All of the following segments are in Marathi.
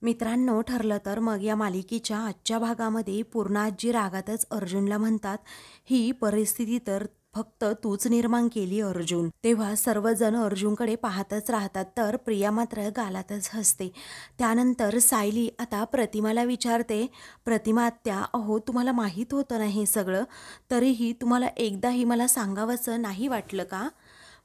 मित्रांनो, ठरलं तर मग या मालिकेच्या आजच्या भागामध्ये पूर्णाजी रागातच अर्जुनला म्हणतात, ही परिस्थिती तर फक्त तूच निर्माण केली अर्जुन. तेव्हा सर्वजण अर्जुनकडे पाहतच राहतात, तर प्रिया मात्र गालातच हसते. त्यानंतर सायली आता प्रतिमाला विचारते, प्रतिमा आत्या, अहो तुम्हाला माहीत होतं ना हे सगळं, तरीही तुम्हाला एकदाही मला सांगावंसं नाही वाटलं का?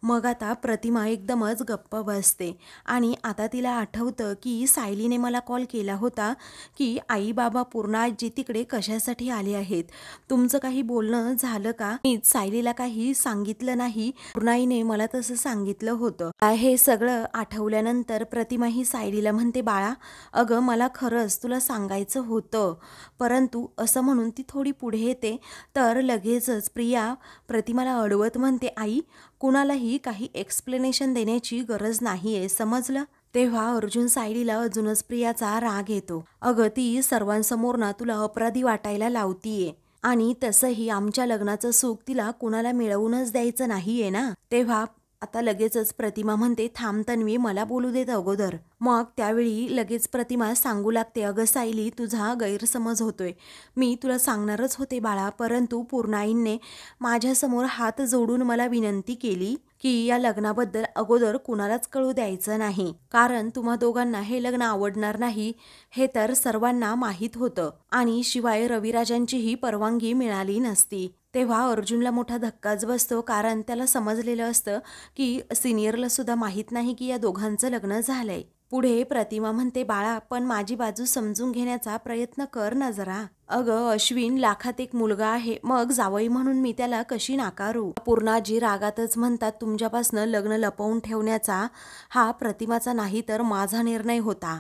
मग आता प्रतिमा एकदमच गप्प बसते आणि आता तिला आठवतं की सायलीने मला कॉल केला होता की आई बाबा पूर्ण आजी तिकडे कशासाठी आले आहेत, तुमचं काही बोलणं झालं का? मी सायलीला काही सांगितलं नाही, पूर्णाईने मला तसं सांगितलं होतं. हे सगळं आठवल्यानंतर प्रतिमा ही सायलीला म्हणते, बाळा अगं मला खरंच तुला सांगायचं होतं, परंतु असं म्हणून ती थोडी पुढे येते तर लगेचच प्रिया प्रतिमाला अडवत म्हणते, आई कुणालाही काही एक्सप्लेनेशन देण्याची गरज नाहीये, समजलं? तेव्हा अर्जुन सायलीला अजूनच प्रियाचा राग येतो. अगं ती सर्वांसमोर ना तुला अपराधी वाटायला लावतीये आणि तसंही आमच्या लग्नाचं सुख तिला कुणाला मिळवूनच द्यायचं नाहीये ना. तेव्हा आता लगेचच प्रतिमा म्हणते, थांब तन्वी, मला बोलू देत अगोदर. मग त्यावेळी लगेच प्रतिमा सांगू लागते, अगं सायली तुझा गैरसमज होतोय, मी तुला सांगणारच होते बाळा, परंतु पूर्णाईंने माझ्यासमोर हात जोडून मला विनंती केली की या लग्नाबद्दल अगोदर कुणालाच कळू द्यायचं नाही, कारण तुम्हा दोघांना हे लग्न आवडणार नाही हे तर सर्वांना माहीत होतं आणि शिवाय रविराजांचीही परवानगी मिळाली नसती. तेव्हा अर्जुनला मोठा धक्काच बसतो, कारण त्याला समजलेलं असतं की सिनियरला सुद्धा माहीत नाही की या दोघांचं लग्न झालंय. पुढे प्रतिमा म्हणते, बाळा पण माझी बाजू समजून घेण्याचा प्रयत्न कर ना जरा. अगं अश्विन लाखात एक मुलगा आहे, मग जावई म्हणून मी त्याला कशी नाकारू? पूर्णाजी रागातच म्हणतात, तुमच्यापासनं लग्न लपवून ठेवण्याचा हा प्रतिमाचा नाही तर माझा निर्णय होता,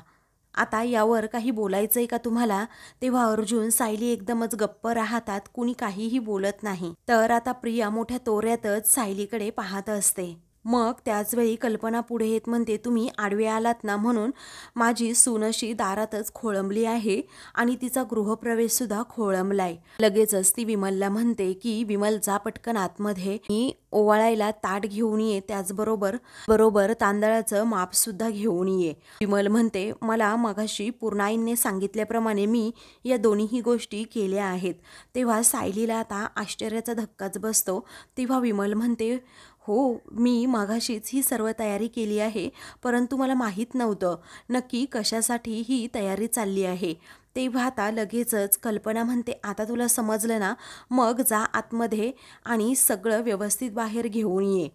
आता यावर काही बोलायचंय का तुम्हाला? तेव्हा अर्जुन सायली एकदमच गप्प राहतात, कुणी काहीही बोलत नाही. तर आता प्रिया मोठ्या तोऱ्यातच सायलीकडे पाहत असते. मग त्याचवेळी कल्पना पुढे येत म्हणते, तुम्ही आडवे आलात ना म्हणून माझी सूनशी दारातच खोळंबली आहे आणि तिचा गृहप्रवेशसुद्धा खोळंबलाय. लगेचच ती विमलला म्हणते की विमल जा पटकन आतमध्ये, मी ओवाळायला ताट घेऊन ये, त्याचबरोबर बरोबर तांदळाचं मापसुद्धा घेऊन ये. विमल म्हणते, मला मगाशी पूर्णाईंनी सांगितल्याप्रमाणे मी या दोन्हीही गोष्टी केल्या आहेत. तेव्हा सायलीला आता आश्चर्याचा धक्काच बसतो. तेव्हा विमल म्हणते, हो मी मगाशीच ही सर्व तयारी केली आहे, परंतु मला माहीत नव्हतं नक्की कशासाठी ही तयारी चालली आहे. तेव्हा आता लगेचच कल्पना म्हणते, आता तुला समजलं ना, मग जा आतमध्ये आणि सगळं व्यवस्थित बाहेर घेऊन ये.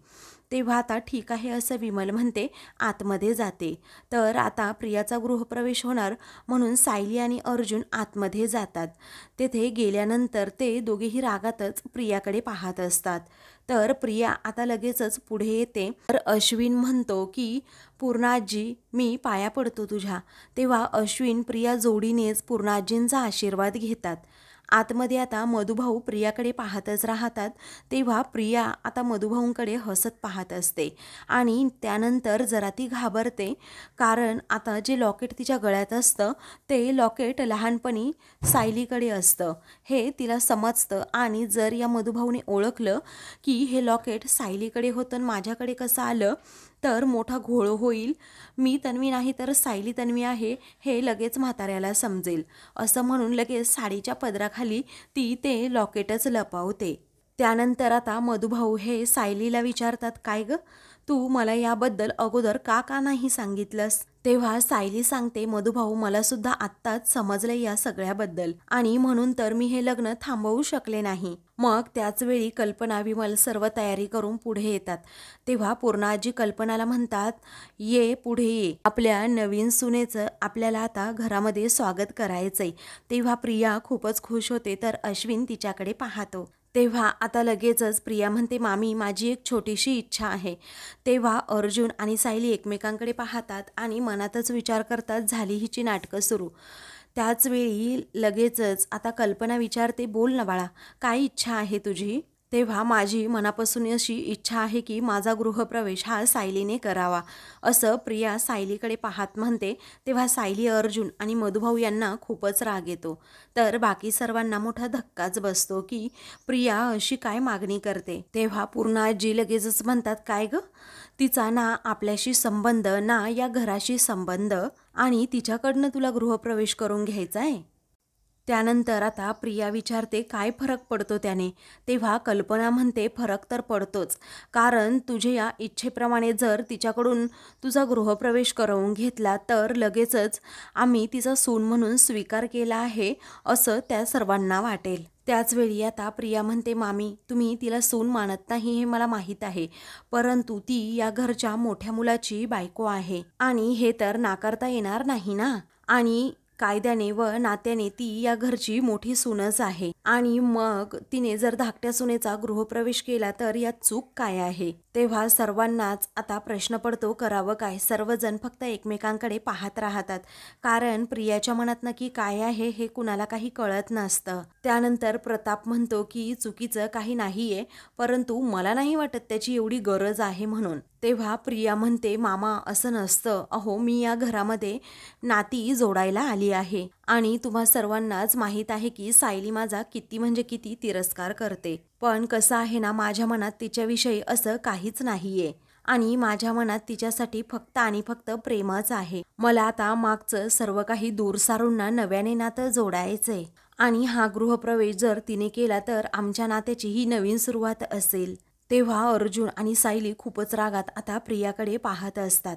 तेव्हा आता ठीक आहे असं विमल म्हणते, आतमध्ये जाते. तर आता प्रियाचा गृहप्रवेश होणार म्हणून सायली आणि अर्जुन आतमध्ये जातात. तेथे गेल्यानंतर ते दोघेही रागातच प्रियाकडे पाहत असतात. तर प्रिया आता लगेचच पुढे येते. तर अश्विन म्हणतो की पूर्णाजी मी पाया पडतो तुझ्या. तेव्हा अश्विन प्रिया जोडीनेच पूर्णाजींचा आशीर्वाद घेतात. आतमध्ये आता मधुभाऊ प्रियाकडे पाहतच राहतात. तेव्हा प्रिया आता मधुभाऊंकडे हसत पाहत असते आणि त्यानंतर जरा ती घाबरते, कारण आता जे लॉकेट तिच्या गळ्यात असतं ते लॉकेट लहानपणी सायलीकडे असतं हे तिला समजतं आणि जर या मधुभाऊने ओळखलं की हे लॉकेट सायलीकडे होतं माझ्याकडे कसं आलं तर मोठा घोळ होईल, मी तन्वी नाही तर सायली तन्वी आहे हे लगेच म्हाताऱ्याला समजेल, असं म्हणून लगेच साडीच्या पदराखाली ती ते लॉकेटच लपवते. त्यानंतर आता मधुभाऊ हे सायलीला विचारतात, काय ग तू मला याबद्दल अगोदर का नाही सांगितलंस? तेव्हा सायली सांगते, मधुभाऊ मला सुद्धा आत्ताच समजले या सगळ्याबद्दल आणि म्हणून तर मी हे लग्न थांबवू शकले नाही. मग त्याच वेळी कल्पना विमल सर्व तयारी करून पुढे येतात. तेव्हा पूर्णाजी कल्पनाला म्हणतात, ये पुढे ये, आपल्या नवीन सुनेचं आपल्याला आता घरामध्ये स्वागत करायचंय. तेव्हा प्रिया खूपच खुश होते. तर अश्विन तिच्याकडे पाहतो. तेव्हा आता लगेचच प्रिया म्हणते, मामी माझी एक छोटीशी इच्छा आहे. तेव्हा अर्जुन आणि सायली एकमेकांकडे पाहतात आणि मनातच विचार करतात, झाली हिची नाटकं सुरू. त्याच वेळी लगेचच आता कल्पना विचारते, बोल ना बाळा, काय इच्छा आहे तुझी? तेव्हा माझी मनापासून अशी इच्छा आहे की माझा गृहप्रवेश हा सायलीने करावा, असं प्रिया सायलीकडे पाहत म्हणते. तेव्हा सायली, अर्जुन आणि मधुभाऊ यांना खूपच राग येतो. तर बाकी सर्वांना मोठा धक्काच बसतो की प्रिया अशी काय मागणी करते. तेव्हा पूर्ण आजी लगेचच म्हणतात, काय ग, तिचा ना आपल्याशी संबंध ना या घराशी संबंध, आणि तिच्याकडनं तुला गृहप्रवेश करून घ्यायचा आहे. त्यानंतर आता प्रिया विचारते, काय फरक पडतो त्याने. तेव्हा कल्पना म्हणते, फरक तर पडतोच, कारण तुझ्या या इच्छेप्रमाणे जर तिच्याकडून तुझा गृहप्रवेश करवून घेतला तर लगेचच आम्ही तिचा सून म्हणून स्वीकार केला आहे असं त्या सर्वांना वाटेल. त्याचवेळी आता प्रिया म्हणते, मामी तुम्ही तिला सून मानत नाही हे मला माहीत आहे, परंतु ती या घरच्या मोठ्या मुलाची बायको आहे आणि हे तर नाकारता येणार नाही ना. आणि कायद्याने व नात्याने ती या घरची मोठी सूनच आहे, आणि मग तिने जर धाकट्या सुनेचा गृहप्रवेश केला तर यात चूक काय आहे. तेव्हा सर्वांनाच आता प्रश्न पडतो, करावं काय. सर्वजण फक्त एकमेकांकडे पाहत राहतात, कारण प्रियाच्या मनात नक्की काय आहे हे कुणाला काही कळत नसतं. त्यानंतर प्रताप म्हणतो की चुकीचं काही नाहीये, परंतु मला नाही वाटत त्याची एवढी गरज आहे म्हणून. तेव्हा प्रिया म्हणते, मामा असं नसतं, अहो मी या घरामध्ये नाती जोडायला आली आहे, आणि तुम्हा सर्वांनाच माहीत आहे की सायली माझा किती म्हणजे किती तिरस्कार करते, पण कसं आहे ना, माझ्या मनात तिच्याविषयी असं काहीच नाहीये, आणि माझ्या मनात तिच्यासाठी फक्त आणि फक्त प्रेमच आहे. मला आता मागचं सर्व काही दूर सारून ना नव्याने नातं जोडायचंय, आणि हा गृहप्रवेश जर तिने केला तर आमच्या नात्याची ही नवीन सुरुवात असेल. तेव्हा अर्जुन आणि सायली खूपच रागात आता प्रियाकडे पाहत असतात.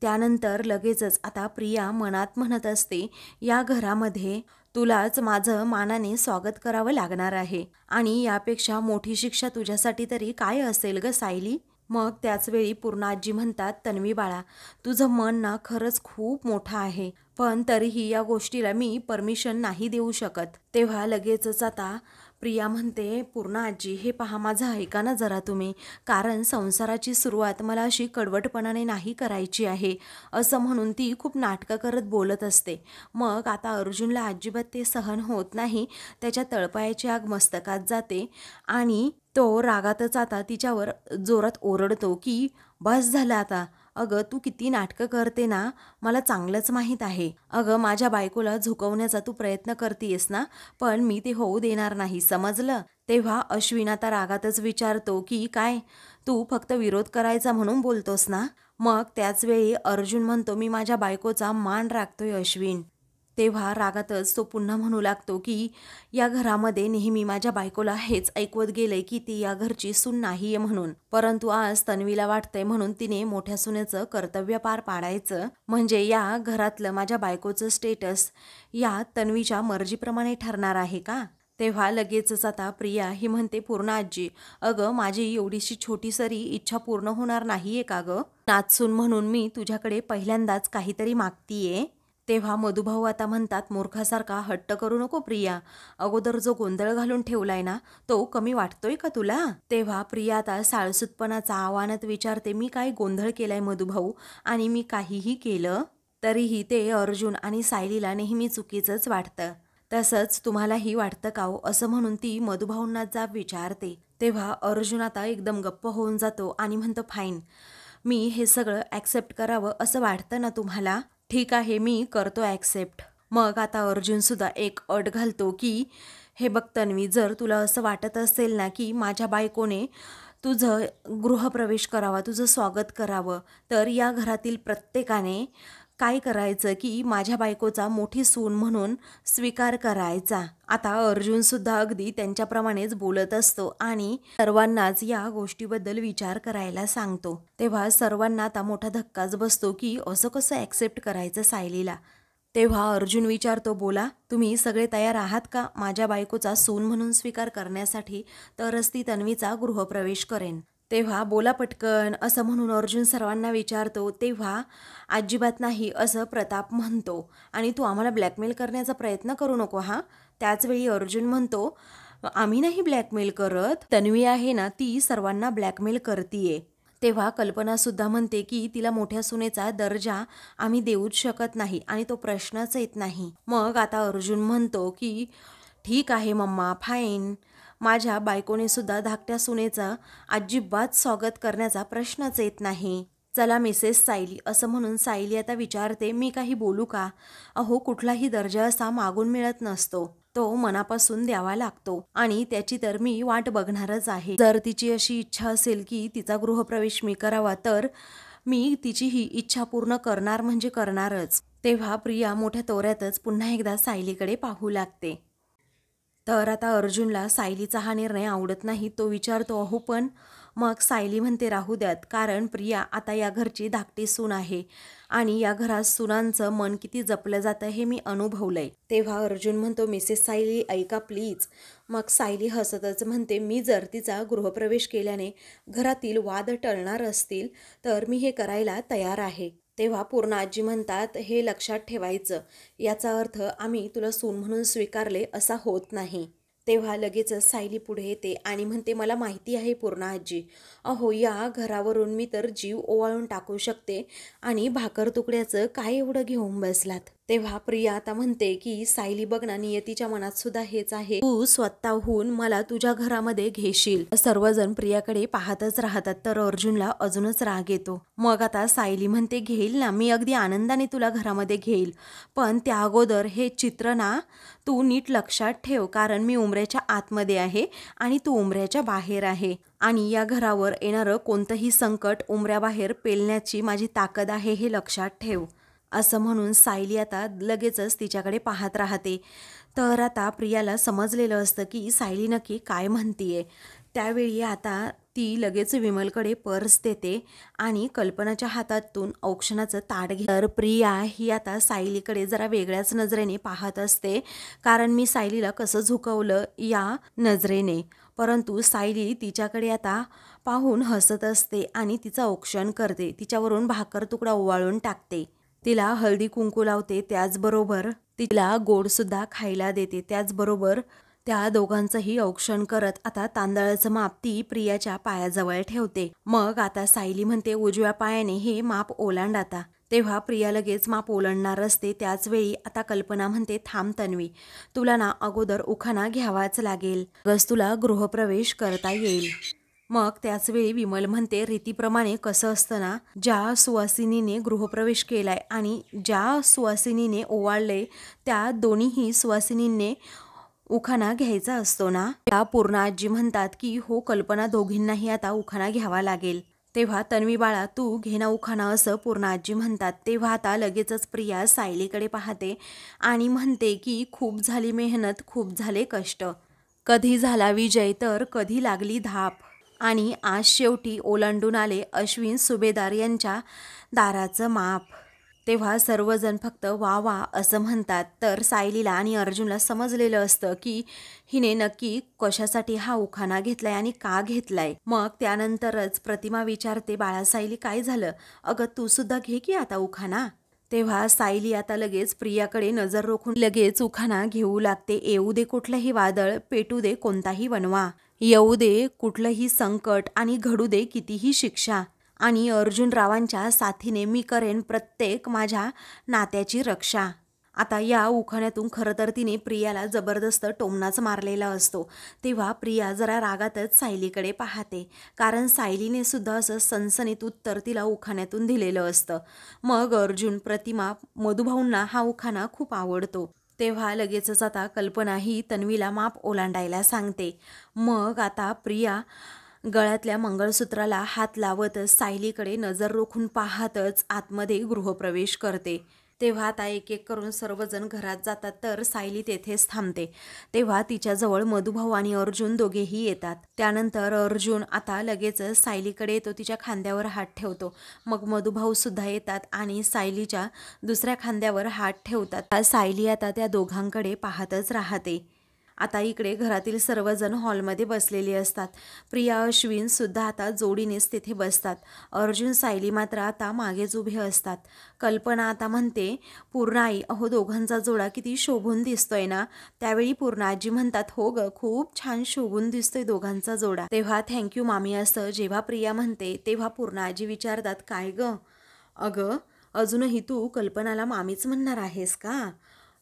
त्यानंतर लगेचच आता प्रिया मनात म्हणत असते, या घरामध्ये तुलाच माझं मानाने स्वागत करावं लागणार आहे, आणि यापेक्षा मोठी शिक्षा तुझ्यासाठी तरी काय असेल ग सायली. मग त्याचवेळी पूर्ण आजी म्हणतात, तन्वी बाळा, तुझं मन ना खरंच खूप मोठं आहे, पण तरीही या गोष्टीला मी परमिशन नाही देऊ शकत. तेव्हा लगेचच आता प्रिया म्हणते, पूर्ण आजी हे पहा, माझं ऐका ना जरा तुम्ही, कारण संसाराची सुरुवात मला अशी कडवटपणाने नाही करायची आहे, असं म्हणून ती खूप नाटकं करत बोलत असते. मग आता अर्जुनला अजिबात ते सहन होत नाही, त्याच्या तळपायाची आग मस्तकात जाते, आणि तो रागातच आता तिच्यावर जोरात ओरडतो की बस झालं आता, अगं तू किती नाटकं करते ना, मला चांगलंच माहीत आहे. अगं माझ्या बायकोला झुकवण्याचा तू प्रयत्न करतेस ना, पण मी ते होऊ देणार नाही, समजलं. तेव्हा अश्विन आता रागातच विचारतो की काय, तू फक्त विरोध करायचा म्हणून बोलतोस ना. मग त्याचवेळी अर्जुन म्हणतो, मी माझ्या बायकोचा मान राखतोय अश्विन. तेव्हा रागातच तो पुन्हा म्हणू लागतो की या घरामध्ये नेहमी माझ्या बायकोला हेच ऐकवत गेलंय की ती या घरची सून नाहीये म्हणून, परंतु आज तन्वीला वाटतंय म्हणून तिने मोठ्या सुनेचं कर्तव्य पार पाडायचं, म्हणजे या घरातलं माझ्या बायकोचं स्टेटस या तन्वीच्या मर्जीप्रमाणे ठरणार आहे का. तेव्हा लगेचच आता प्रिया ही म्हणते, पूर्ण आजी, अगं माझी एवढीशी छोटी सरी इच्छा पूर्ण होणार नाहीये का गं, नाचसून म्हणून मी तुझ्याकडे पहिल्यांदाच काहीतरी मागतीये. तेव्हा मधुभाऊ आता म्हणतात, मूर्खासारखा हट्ट करू नको प्रिया, अगोदर जो गोंधळ घालून ठेवलाय ना तो कमी वाटतोय का तुला. तेव्हा प्रिया आता साळसूतपणाचा आव्हानात विचारते, मी काय गोंधळ केलाय मधुभाऊ, आणि मी काहीही केलं तरीही ते अर्जुन आणि सायलीला नेहमी चुकीचंच वाटतं, तसंच तुम्हालाही वाटतं का हो, असं म्हणून ती मधुभाऊंना जाब विचारते. तेव्हा अर्जुन आता एकदम गप्प होऊन जातो आणि म्हणतो, फाईन, मी हे सगळं ॲक्सेप्ट करावं असं वाटतं ना तुम्हाला, ठीक आहे मी करतो ॲक्सेप्ट. मग आता अर्जुन सुद्धा एक अट घालतो की हे बघ तन्वी, जर तुला असं वाटत असेल ना की माझ्या बायकोने तुझं गृहप्रवेश करावा, तुझं स्वागत करावं, तर या घरातील प्रत्येकाने काय करायचं की माझ्या बायकोचा मोठी सून म्हणून स्वीकार करायचा. आता अर्जुन सुद्धा अगदी त्यांच्याप्रमाणेच बोलत असतो आणि सर्वांनाच या गोष्टीबद्दल विचार करायला सांगतो. तेव्हा सर्वांना आता मोठा धक्काच बसतो की असं कसं ॲक्सेप्ट करायचं सायलीला. तेव्हा अर्जुन विचारतो, बोला तुम्ही सगळे तयार आहात का माझ्या बायकोचा सून म्हणून स्वीकार करण्यासाठी, तरच ती तन्वीचा गृहप्रवेश करेन. तेव्हा बोला पटकन असं म्हणून अर्जुन सर्वांना विचारतो. तेव्हा अजिबात नाही असं प्रताप म्हणतो, आणि तू आम्हाला ब्लॅकमेल करण्याचा प्रयत्न करू नको हा. त्याचवेळी अर्जुन म्हणतो, आम्ही नाही ब्लॅकमेल करत, तन्वी आहे ना ती सर्वांना ब्लॅकमेल करतीये. तेव्हा कल्पनासुद्धा म्हणते की तिला मोठ्या सुनेचा दर्जा आम्ही देऊच शकत नाही, आणि तो प्रश्नच येत नाही. मग आता अर्जुन म्हणतो की ठीक आहे मम्मा, फाईन, माझ्या बायकोने सुद्धा धाकट्या सुनेचा अजिबात स्वागत करण्याचा प्रश्नच येत नाही. चला मिसेस सायली, असं म्हणून सायली आता विचारते, मी काही बोलू का? अहो, कुठलाही दर्जा असा मागून मिळत नसतो, तो मनापासून द्यावा लागतो आणि त्याची तर मी वाट बघणारच आहे. जर तिची अशी इच्छा असेल की तिचा गृहप्रवेश मी करावा, तर मी तिची ही इच्छा पूर्ण करणार म्हणजे करणारच. तेव्हा प्रिया मोठ्या तोऱ्यातच पुन्हा एकदा सायलीकडे पाहू लागते. तर आता अर्जुनला सायलीचा हा निर्णय आवडत नाही. तो विचारतो, अहो पण मग सायली म्हणते राहू द्यात, कारण प्रिया आता या घरची धाकटी सून आहे आणि या घरात सुनांचं मन किती जपलं जातं हे मी अनुभवलंय. तेव्हा अर्जुन म्हणतो, मिसेस सायली ऐका प्लीज. मग सायली हसतच म्हणते, मी जर तिचा गृहप्रवेश केल्याने घरातील वाद टळणार असतील तर मी हे करायला तयार आहे. तेव्हा पूर्ण आजी म्हणतात, हे लक्षात ठेवायचं, याचा अर्थ आम्ही तुला सून म्हणून स्वीकारले असा होत नाही. तेव्हा लगेचच सायली पुढे येते आणि म्हणते, मला माहिती आहे पूर्ण आजी, अहो या घरावरून मी तर जीव ओवाळून टाकू शकते आणि भाकर तुकड्याचं काय एवढं घेऊन बसलात. तेव्हा प्रिया आता म्हणते की सायली बघ ना, नियतीच्या मनात सुद्धा हेच आहे, तू स्वतःहून मला तुझ्या घरामध्ये घेशील. सर्वजण प्रियाकडे पाहतच राहतात. तर अर्जुनला अजूनच राग येतो. मग आता सायली म्हणते, घेईल ना, मी अगदी आनंदाने तुला घरामध्ये घेईल, पण त्या अगोदर हे चित्र ना तू नीट लक्षात ठेव, कारण मी उंबऱ्याच्या आतमध्ये आहे आणि तू उंबऱ्याच्या बाहेर आहे आणि या घरावर येणारं कोणतंही संकट उंबऱ्याबाहेर पेलण्याची माझी ताकद आहे, हे लक्षात ठेव. असं म्हणून सायली आता लगेचच तिच्याकडे पाहत राहते. तर आता प्रियाला समजलेलं असतं की सायली नक्की काय म्हणतीये. त्यावेळी आता ती लगेच विमलकडे पर्स देते आणि कल्पनाच्या हातातून औक्षणाचं ताट घेते. तर प्रिया ही आता सायलीकडे जरा वेगळ्याच नजरेने पाहत असते, कारण मी सायलीला कसं झुकवलं या नजरेने. परंतु सायली तिच्याकडे आता पाहून हसत असते आणि तिचं औक्षण करते, तिच्यावरून भाकर तुकडा ओवाळून टाकते, तिला हळदी कुंकू लावते, त्याचबरोबर तिला गोडसुद्धा खायला देते. त्याचबरोबर त्या दोघांचंही औक्षण करत आता तांदळाचं माप ती प्रियाच्या पायाजवळ ठेवते. मग आता सायली म्हणते, उजव्या पायाने हे माप ओलांड आता. तेव्हा प्रिया लगेच माप ओलांडणार असते. त्याचवेळी आता कल्पना म्हणते, थांब तन्वी, तुला ना अगोदर उखाणा घ्यावाच लागेल, मगच तुला गृहप्रवेश करता येईल. मग त्याचवेळी विमल म्हणते, रीतीप्रमाणे कसं असतं ना, ज्या सुवासिनीने गृहप्रवेश केलाय आणि ज्या सुवासिनीने ओवाळले त्या दोन्हीही सुवासिनींने उखाणा घ्यायचा असतो ना. त्या पूर्ण आजी म्हणतात की हो कल्पना, दोघींनाही आता उखाणा घ्यावा लागेल. तेव्हा तन्वी बाळा तू घेणा उखाणा, असं पूर्ण आजी म्हणतात. तेव्हा आता लगेचच प्रिया सायलीकडे पाहते आणि म्हणते की खूप झाली मेहनत, खूप झाले कष्ट, कधी झाला विजय तर कधी लागली धाप आणि आज शेवटी ओलांडून आले अश्विन सुभेदार यांच्या दाराचं माप. तेव्हा सर्वजण फक्त वा वा असं म्हणतात. तर सायलीला आणि अर्जुनला समजलेलं असतं की हिने नक्की कशासाठी हा उखाणा घेतलाय आणि का घेतलाय. मग त्यानंतरच प्रतिमा विचारते, बाळा सायली काय झालं, अगं तू सुद्धा घे की आता उखाणा. तेव्हा सायली आता लगेच प्रियाकडे नजर रोखून लगेच उखाणा घेऊ लागते. येऊ दे कुठलंही वादळ, पेटू दे कोणताही वणवा, येऊ दे कुठलंही संकट आणि घडू दे कितीही शिक्षा, आणि अर्जुनरावांच्या साथीने मी करेन प्रत्येक माझ्या नात्याची रक्षा. आता या उखाण्यातून खरं तर तिने प्रियाला जबरदस्त टोमणाच मारलेला असतो. तेव्हा प्रिया जरा रागातच सायलीकडे पाहते, कारण सायलीने सुद्धा असं सनसनीत उत्तर तिला उखाण्यातून दिलेलं असतं. मग अर्जुन, प्रतिमा, मधुभाऊंना हा उखाणा खूप आवडतो. तेव्हा लगेचच आता कल्पना ही तन्वीला माप ओलांडायला सांगते. मग आता प्रिया गळ्यातल्या मंगळसूत्राला हात लावतच सायलीकडे नजर रोखून पाहतच आतमध्ये गृहप्रवेश करते. तेव्हा आता एक एक करून सर्वजण घरात जातात. तर सायली तेथेच थांबते. तेव्हा तिच्याजवळ मधुभाऊ आणि अर्जुन दोघेही येतात. त्यानंतर अर्जुन आता लगेचच सायलीकडे येतो, तिच्या खांद्यावर हात ठेवतो. मग मधुभाऊ सुद्धा येतात आणि सायलीच्या दुसऱ्या खांद्यावर हात ठेवतात. सायली आता त्या दोघांकडे पाहतच राहते. आता इकडे घरातील सर्वजण हॉलमध्ये बसलेले असतात. प्रिया अश्विन सुद्धा आता जोडीनेच तिथे बसतात. अर्जुन सायली मात्र आता मागेच उभे असतात. कल्पना आता म्हणते, पूर्णाई अहो दोघांचा जोडा किती शोभून दिसतोय ना. त्यावेळी पूर्णाजी म्हणतात, हो ग खूप छान शोभून दिसतोय दोघांचा जोडा. तेव्हा थँक्यू मामी असं जेव्हा प्रिया म्हणते तेव्हा पूर्णाजी विचारतात, काय ग अगं अजूनही तू कल्पनाला मामीच म्हणणार आहेस का,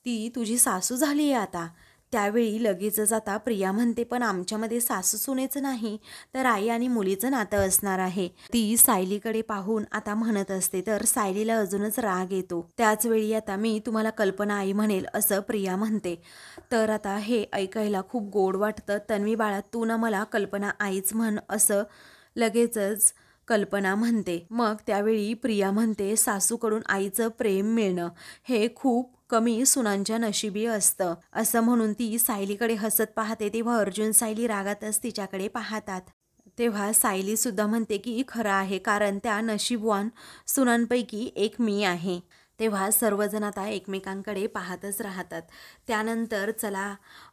ती तुझी सासू झाली आहे आता. त्यावेळी लगेचच आता प्रिया म्हणते, पण आमच्यामध्ये सासू सुनेचं नाही तर आई आणि मुलीचं नातं असणार आहे. ती सायलीकडे पाहून आता म्हणत असते, तर सायलीला अजूनच राग येतो. त्याच वेळी आता मी तुम्हाला कल्पना आई म्हणेल असं प्रिया म्हणते. तर आता हे ऐकायला खूप गोड वाटतं. तन्वी बाळा, तू ना मला कल्पना आईच म्हण असं लगेचच कल्पना म्हणते. मग त्यावेळी प्रिया म्हणते, सासूकडून आईचं प्रेम मिळणं हे खूप कमी सुनांच्या नशिबी असतं असं म्हणून ती सायलीकडे हसत पाहते. तेव्हा अर्जुन सायली रागातच तिच्याकडे पाहतात. तेव्हा सायली सुद्धा म्हणते की खरं आहे, कारण त्या नशीबवान सुनांपैकी एक मी आहे. तेव्हा सर्वजण आता एकमेकांकडे पाहतच राहतात. त्यानंतर चला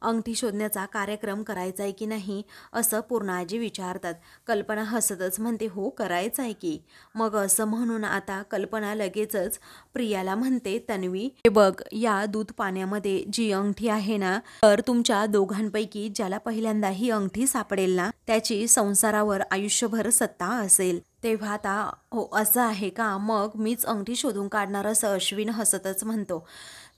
अंगठी शोधण्याचा कार्यक्रम करायचा आहे की नाही असं पूर्णाजी विचारतात. कल्पना हसतच म्हणते, हो करायचं आहे की. मग असं म्हणून आता कल्पना लगेचच प्रियाला म्हणते, तन्वी हे बघ, या दूध पाण्यामध्ये जी अंगठी आहे ना, तर तुमच्या दोघांपैकी ज्याला पहिल्यांदा ही अंगठी सापडेल ना, त्याची संसारावर आयुष्यभर सत्ता असेल. तेव्हा आता हो असं आहे का, मग मीच अंगठी शोधून काढणार असं अश्विन हसतच म्हणतो.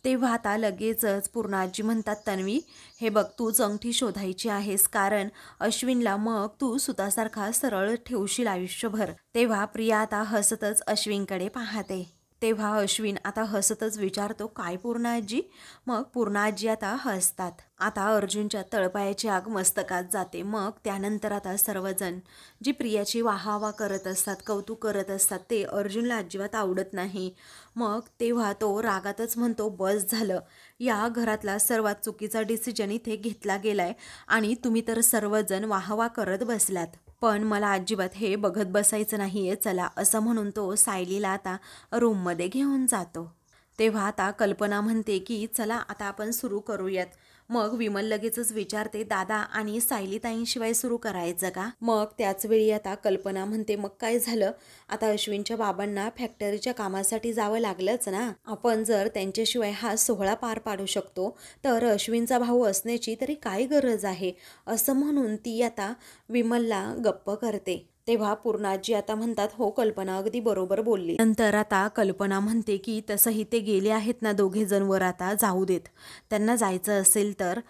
तेव्हा आता लगेचच पूर्णाजी म्हणतात, तन्वी हे बघ, तूच अंगठी शोधायची आहेस, कारण अश्विनला मग तू सुतासारखा सरळ ठेवशील आयुष्यभर. तेव्हा प्रिया आता हसतच अश्विनकडे पाहते. तेव्हा अश्विन आता हसतच विचारतो, काय पूर्णाजी? मग पूर्णाजी आता हसतात. आता अर्जुनच्या तळपायाची आग मस्तकात जाते. मग त्यानंतर आता सर्वजण जी प्रियाची वाहावा करत असतात, कौतुक करत असतात, ते अर्जुनला अजिबात आवडत नाही. मग तेव्हा तो रागातच म्हणतो, बस झालं, या घरातला सर्वात चुकीचा डिसिजन इथे घेतला गेलाय आणि तुम्ही तर सर्वजण वाहवा करत बसलात. पण मला अजिबात हे बघत बसायचं नाहीये, चला असं म्हणून तो सायलीला आता रूममध्ये घेऊन जातो. तेव्हा आता कल्पना म्हणते की चला आता आपण सुरू करूयात. मग विमल लगेचच विचारते, दादा आणि सायलीताईंशिवाय सुरू करायचं का? मग त्याच वेळी आता कल्पना म्हणते, मग काय झालं, आता अश्विनच्या बाबांना फॅक्टरीच्या कामासाठी जावं लागलंच ना, आपण जर त्यांच्याशिवाय हा सोहळा पार पाडू शकतो तर अश्विनचा भाऊ असण्याची तरी काय गरज आहे, असं म्हणून ती आता विमलला गप्प करते. तेव्हा पूर्णाजी आता म्हणतात, हो कल्पना अगदी बरोबर बोलली. नंतर आता कल्पना म्हणते की तसंही ते गेले आहेत ना दोघे जण वर, आता जाऊ देत, त्यांना जायचं असेल तर.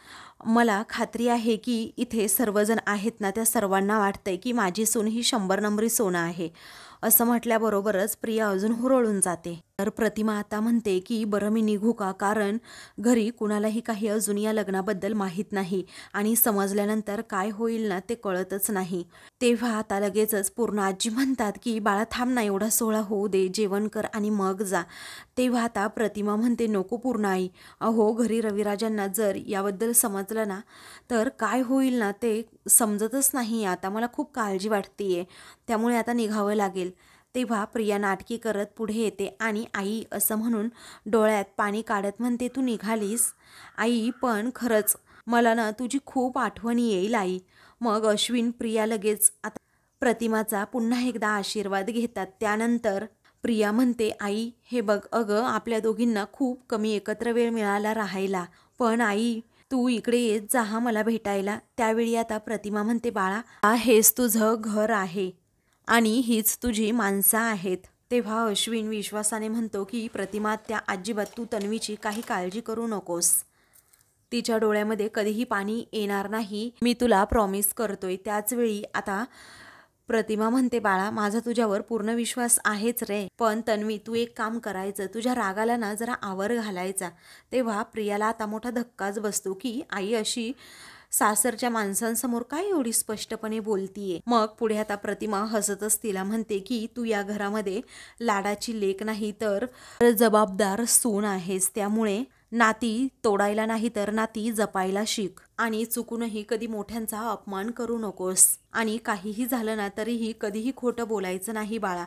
मला खात्री आहे की इथे सर्वजण आहेत ना, त्या सर्वांना वाटतंय की माझी सून ही 100 नंबरी सोनं आहे. असं म्हटल्याबरोबरच प्रिया अजून हुरळून जाते. तर प्रतिमा आता म्हणते की बरं मी निघू का, कारण घरी कुणालाही काही अजून या लग्नाबद्दल माहीत नाही आणि समजल्यानंतर काय होईल ना ते कळतच नाही. तेव्हा आता लगेचच पूर्णाजी म्हणतात की बाळा थांब ना, एवढा सोहळा होऊ दे, जेवण कर आणि मग जा. तेव्हा आता प्रतिमा म्हणते, नको पूर्णाई, अहो घरी रविराजांना जर याबद्दल समजलं ना तर काय होईल ना ते समजतच नाही. आता मला खूप काळजी वाटतेय, त्यामुळे आता निघावं लागेल. तेव्हा प्रिया नाटकी करत पुढे येते आणि आई असं म्हणून डोळ्यात पाणी काढत म्हणते, तू निघालीस आई, पण खरंच मला ना तुझी खूप आठवण येईल आई. मग अश्विन प्रिया लगेच आता प्रतिमाचा पुन्हा एकदा आशीर्वाद घेतात. त्यानंतर प्रिया म्हणते, आई हे बघ, अगं आपल्या दोघींना खूप कमी एकत्र वेळ मिळाला राहायला, पण आई तू इकडे येत जा हा मला भेटायला. त्यावेळी आता प्रतिमा म्हणते, बाळा हेच तुझं घर आहे आणि हीच तुझी माणसं आहेत. तेव्हा अश्विन विश्वासाने म्हणतो की प्रतिमा त्या अजिबात तू तन्वीची काही काळजी करू नकोस, तिच्या डोळ्यामध्ये कधीही पाणी येणार नाही, मी तुला प्रॉमिस करतोय. त्याच वेळी आता प्रतिमा म्हणते, बाळा माझा तुझ्यावर पूर्ण विश्वास आहेच रे, पण तन्वी तू एक काम करायचं, तुझ्या रागाला ना जरा आवर घालायचा. तेव्हा प्रियाला आता मोठा धक्काच बसतो की आई अशी सासरच्या माणसांसमोर काय एवढी स्पष्टपणे बोलतीये. मग पुढे आता प्रतिमा हसतच तिला म्हणते की तू या घरामध्ये लाडाची लेक नाही तर जबाबदार सून आहेस, त्यामुळे नाती तोडायला नाही तर नाती जपायला शिक आणि चुकूनही कधी मोठ्यांचा अपमान करू नकोस आणि काहीही झालं ना तरीही कधीही खोटं बोलायचं नाही बाळा.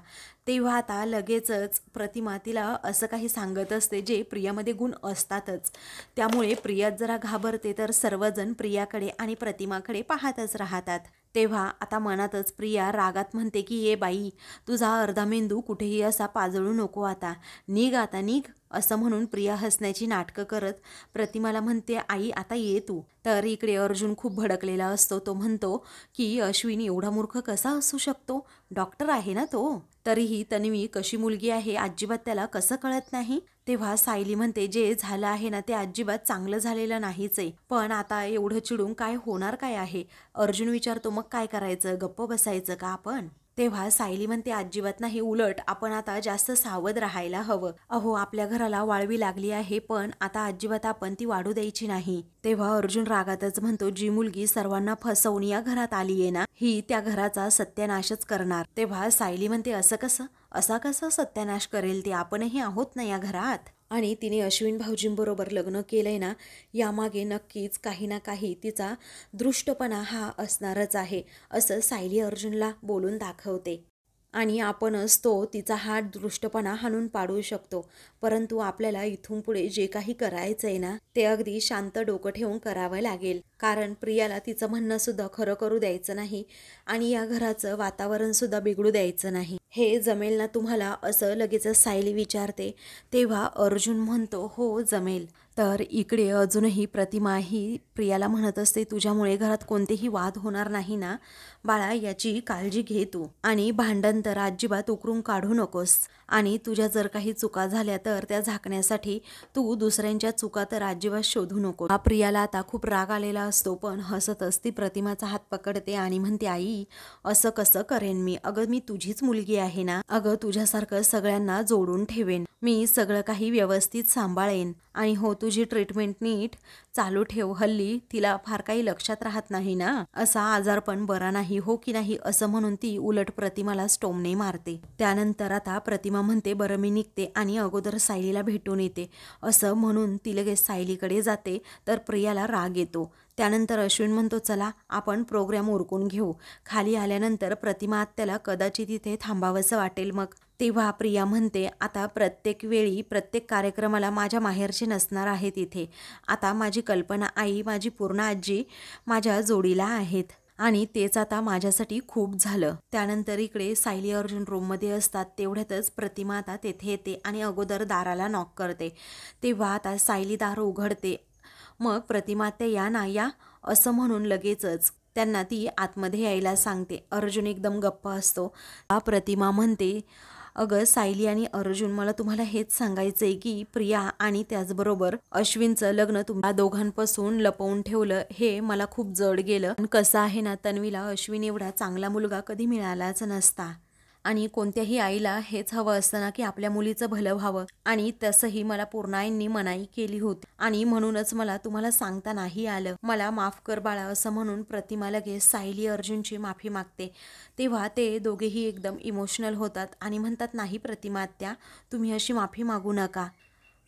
तेव्हा आता लगेचच प्रतिमा तिला असं काही सांगत असते जे प्रियामध्ये गुण असतातच, त्यामुळे प्रिया जरा घाबरते. तर सर्वजण प्रियाकडे आणि प्रतिमाकडे पाहतच राहतात. तेव्हा आता मनातच प्रिया रागात म्हणते की ये बाई, तुझा अर्धा मेंदू कुठेही असा पाजळू नको, आता निघ, आता निघ असं म्हणून प्रिया हसण्याची नाटकं करत प्रतिमाला म्हणते, आई आता ये तू. तर इकडे अर्जुन खूप भडकलेला असतो. तो म्हणतो की अश्विन एवढा मूर्ख कसा असू शकतो, डॉक्टर आहे ना तो. तरीही तन्वी कशी मुलगी आहे अजिबात त्याला कसं कळत नाही. तेव्हा सायली म्हणते, जे झालं आहे ना ते अजिबात चांगलं झालेलं नाहीच आहे, पण आता एवढं चिडून काय होणार काय आहे. अर्जुन विचारतो, मग काय करायचं, गप्प बसायचं का आपण. तेव्हा सायली म्हणते, अजिबात नाही, उलट आपण आता जास्त सावध राहायला हवं. अहो आपल्या घराला वाळवी लागली आहे, पण आता अजिबात आपण ती वाढू द्यायची नाही. तेव्हा अर्जुन रागातच म्हणतो, जी मुलगी सर्वांना फसवून या घरात आलीये ना ही त्या घराचा सत्यानाशच करणार. तेव्हा सायली म्हणते, असं कसं, असा कसा सत्यानाश करेल ती, आपणही आहोत ना या घरात. आणि तिने अश्विन भाऊजींबरोबर लग्न केलंय ना, यामागे नक्कीच काही ना काही तिचा दृष्टपणा हा असणारच आहे, असं सायली अर्जुनला बोलून दाखवते. आणि आपणच तो तिचा हा दृष्टपणा हाणून पाडू शकतो. परंतु आपल्याला इथून पुढे जे काही करायचं आहे ना ते अगदी शांत डोकं ठेवून करावं लागेल. कारण प्रियाला तिचं म्हणणं सुद्धा खरं करू द्यायचं नाही आणि या घराचं वातावरण सुद्धा बिघडू द्यायचं नाही. हे जमेल ना तुम्हाला, असं लगेचच सायली विचारते. तेव्हा अर्जुन म्हणतो, हो जमेल. तर इकडे अजूनही प्रतिमा ही प्रियाला म्हणत असते, तुझ्यामुळे घरात कोणतेही वाद होणार नाही ना बाळा, याची काळजी घे तू. आणि भांडण तर अजिबात उकरून काढू नकोस. आणि तुझ्या जर काही चुका झाल्या तर त्या झाकण्यासाठी तू दुसऱ्यांच्या चुका तर अजिबात शोधू नको. प्रियाला आता खूप राग आलेला असतो, पण हसतच ती प्रतिमाचा हात पकडते आणि म्हणते, आई असं कसं करेन मी, अगं मी तुझीच मुलगी आहे ना, अगं तुझ्यासारखं सगळ्यांना जोडून ठेवेन मी, सगळं काही व्यवस्थित सांभाळेन. आणि हो तुझी ट्रीटमेंट नीट चालू ठेव, हल्ली तिला फार काही लक्षात राहत नाही ना, असा आजार पण बरा नाही हो की नाही, असं म्हणून ती उलट प्रतिमाला स्टोमने मारते. त्यानंतर आता प्रतिमा म्हणते, बरं मी निघते आणि अगोदर सायलीला भेटून येते. असं म्हणून ती लगेच सायलीकडे जाते. तर प्रियाला राग येतो. त्यानंतर अश्विन म्हणतो, चला आपण प्रोग्राम उरकून घेऊ. खाली आल्यानंतर प्रतिमा आत्याला कदाचित इथे थांबावंसं वाटेल मग. तेव्हा प्रिया म्हणते, आता प्रत्येक वेळी प्रत्येक कार्यक्रमाला माझ्या माहेरचे नसणार आहेत इथे. आता माझी कल्पना आई, माझी पूर्ण आजी माझ्या जोडीला आहेत आणि तेच आता माझ्यासाठी खूप झालं. त्यानंतर इकडे सायली अर्जुन रूममध्ये असतात. तेवढ्यातच प्रतिमा आता तेथे येते आणि अगोदर दाराला नॉक करते. तेव्हा आता सायली दार उघडते. मग प्रतिमा, ते या ना या, असं म्हणून लगेचच त्यांना ती आतमध्ये यायला सांगते. अर्जुन एकदम गप्प असतो. प्रतिमा म्हणते, अगं सायली आणि अर्जुन, मला तुम्हाला हेच सांगायचंय की प्रिया आणि त्याचबरोबर अश्विनचं लग्न तुम्हा दोघांपासून लपवून ठेवलं हे मला खूप जड गेलं. कसं आहे ना, तन्वीला अश्विन एवढा चांगला मुलगा कधी मिळालाच नसता आणि कोणत्याही आईला हेच हवं असतं ना की आपल्या मुलीचं भलं व्हावं. आणि तसंही मला पूर्णाईंनी मनाई केली होती आणि म्हणूनच मला तुम्हाला सांगता नाही आलं, मला माफ कर बाळा, असं म्हणून प्रतिमा लगेच सायली अर्जुनची माफी मागते. तेव्हा ते दोघेही एकदम इमोशनल होतात आणि म्हणतात, नाही प्रतिमा आत्या, तुम्ही अशी माफी मागू नका.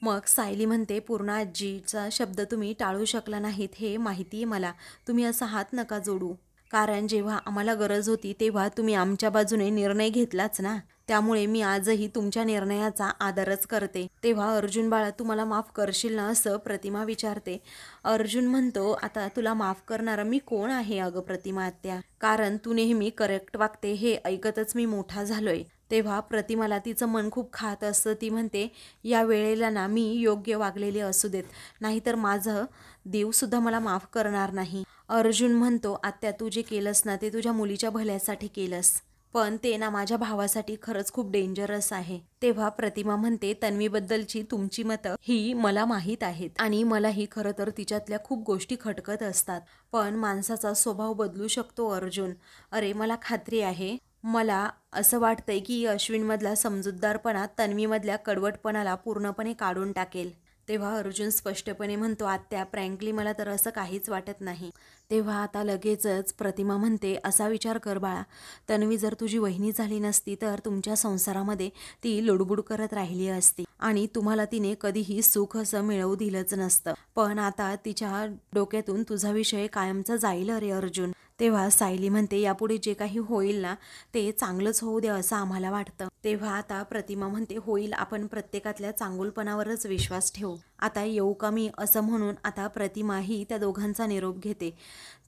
मग सायली म्हणते, पूर्ण आजीचा शब्द तुम्ही टाळू शकला नाहीत हे माहिती आहे मला, तुम्ही असा हात नका जोडू. कारण जेव्हा आम्हाला गरज होती तेव्हा तुम्ही आमच्या बाजूने निर्णय घेतलाच ना, त्यामुळे मी आजही तुमच्या निर्णयाचा आदरच करते. तेव्हा अर्जुन बाळा, तू मला माफ करशील ना, असं प्रतिमा विचारते. अर्जुन म्हणतो, आता तुला माफ करणारा मी कोण आहे अगं प्रतिमा आत्या, कारण तू नेहमी करेक्ट वागते हे ऐकतच मी मोठा झालोय. तेव्हा प्रतिमाला तिचं मन खूप खात असतं. ती म्हणते, या वेळेला ना मी योग्य वागलेले असू देत, नाहीतर माझं देवसुद्धा मला माफ करणार नाही. अर्जुन म्हणतो, आत्या तू जे केलंस ना ते तुझ्या मुलीच्या भल्यासाठी केलंस, पण ते ना माझ्या भावासाठी खरंच खूप डेंजरस आहे. तेव्हा प्रतिमा म्हणते, तन्वीबद्दलची तुमची मतं ही मला माहीत आहेत आणि मलाही खरं तर तिच्यातल्या खूप गोष्टी खटकत असतात, पण माणसाचा स्वभाव बदलू शकतो अर्जुन. अरे मला खात्री आहे, मला असं वाटतंय की अश्विनमधला समजूतदारपणा तन्वीमधल्या कडवटपणाला पूर्णपणे काढून टाकेल. तेव्हा अर्जुन स्पष्टपणे म्हणतो, आत्या फ्रँकली मला तर असं काहीच वाटत नाही. तेव्हा आता लगेचच प्रतिमा म्हणते, असा विचार कर बाळा, तन्वी जर तुझी वहिनी झाली नसती तर तुमच्या संसारामध्ये ती लुडबुड करत राहिली असती आणि तुम्हाला तिने कधीही सुख असं मिळवू दिलंच नसतं. पण आता तिच्या डोक्यातून तुझा विषय कायमचा जाईल अरे अर्जुन. तेव्हा सायली म्हणते, यापुढे जे काही होईल ना ते चांगलंच होऊ दे असं आम्हाला वाटतं. तेव्हा आता प्रतिमा म्हणते, होईल, आपण प्रत्येकातल्या चांगुलपणावरच विश्वास ठेवू. आता येऊ का मी, असं म्हणून आता प्रतिमा ही त्या दोघांचा निरोप घेते.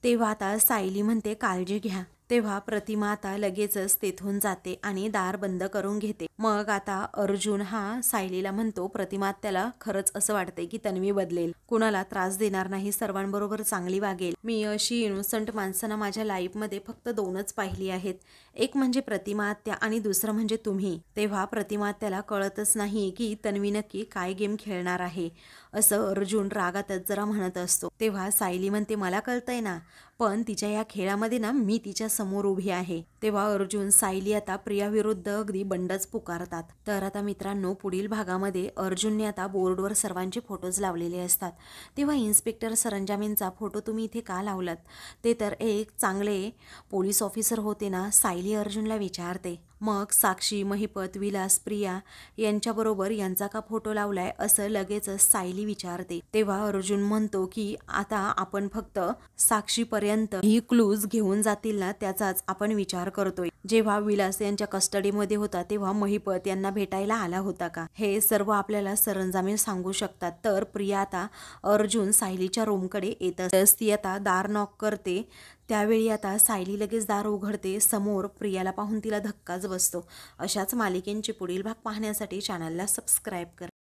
तेव्हा आता सायली म्हणते, काळजी घ्या. तेव्हा प्रतिमा आता लगेचच तेथून जाते आणि दार बंद करून घेते. मग आता अर्जुन हा सायलीला म्हणतो, प्रतिमा त्याला खरंच असं वाटतंय की तन्वी बदलेल, कुणाला त्रास देणार नाही, सर्वांबरोबर चांगली वागेल. मी अशी इनोसंट माणसं माझ्या लाईफमध्ये फक्त 2च पाहिली आहेत, एक म्हणजे प्रतिमा आत्या आणि दुसरं म्हणजे तुम्ही. तेव्हा प्रतिमा आत्याला कळतच नाही की तन्वी नक्की काय गेम खेळणार आहे, असं अर्जुन रागातच जरा म्हणत असतो. तेव्हा सायली म्हणते, मला कळतंय ना, पण तिच्या या खेळामध्ये ना मी तिच्या समोर उभी आहे. तेव्हा अर्जुन सायली आता प्रिया विरुद्ध अगदी बंडच पुकारतात. तर आता मित्रांनो, पुढील भागामध्ये अर्जुनने आता बोर्डवर सर्वांचे फोटोज लावलेले असतात. तेव्हा इन्स्पेक्टर सरंजामेंचा फोटो तुम्ही इथे का लावलात, ते तर एक चांगले पोलीस ऑफिसर होते ना, सायली अर्जुनला विचारते. मग साक्षी, महिपत, विलास, प्रिया यांच्याबरोबर यांचा का फोटो लावलाय, असं लगेचच सायली विचारते. तेव्हा अर्जुन म्हणतो की आता आपण फक्त साक्षीपर्यंत ही क्लूज घेऊन जातील ना, त्याचाच आपण विचार करतोय. जेव्हा विलास यांच्या कस्टडीमध्ये होता तेव्हा महिपत यांना भेटायला आला होता का, हे सर्व आपल्याला सरंजामे सांगू शकतात. तर प्रिया आता अर्जुन सायलीच्या रूमकडे येतच ती आता दार नॉक करते. त्यावेळी आता सायली लगेच दार उघडते. समोर प्रियाला पाहून तिला धक्काच बसतो. अशाच मालिकेंचे पुढील भाग पाहण्यासाठी चॅनलला सबस्क्राईब करा.